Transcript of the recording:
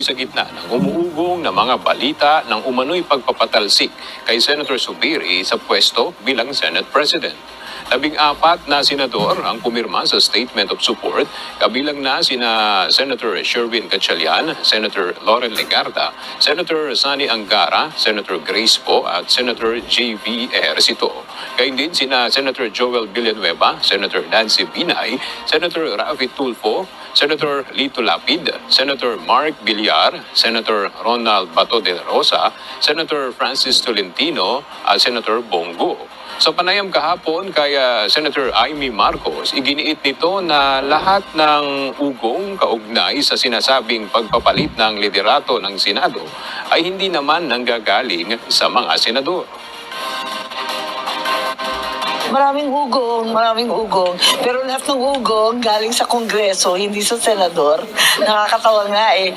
sa gitna ng umuugong na mga balita ng umano'y pagpapatalsik kay Senator Zubiri sa pwesto bilang Senate President. 14 na senador ang pumirma sa statement of support, kabilang na sina Senator Sherwin Gatchalian, Senator Loren Legarda, Senator Sani Angara, Senator Grace Poe at Senator J.V. Ejercito. Gayun din sina Senator Joel Villanueva, Senator Nancy Binay, Senator Rafi Tulfo, Senator Lito Lapid, Senator Mark Villar, Senator Ronald Bato de Rosa, Senator Francis Tolentino at Senator Bongo. Sa panayam kahapon kay Senator Amy Marcos, iginiit nito na lahat ng ugong kaugnay sa sinasabing pagpapalit ng liderato ng Senado ay hindi naman nanggagaling sa mga senador. Maraming ugong. Pero lahat ng ugong galing sa Kongreso, hindi sa Senador. Nakakatawa nga eh.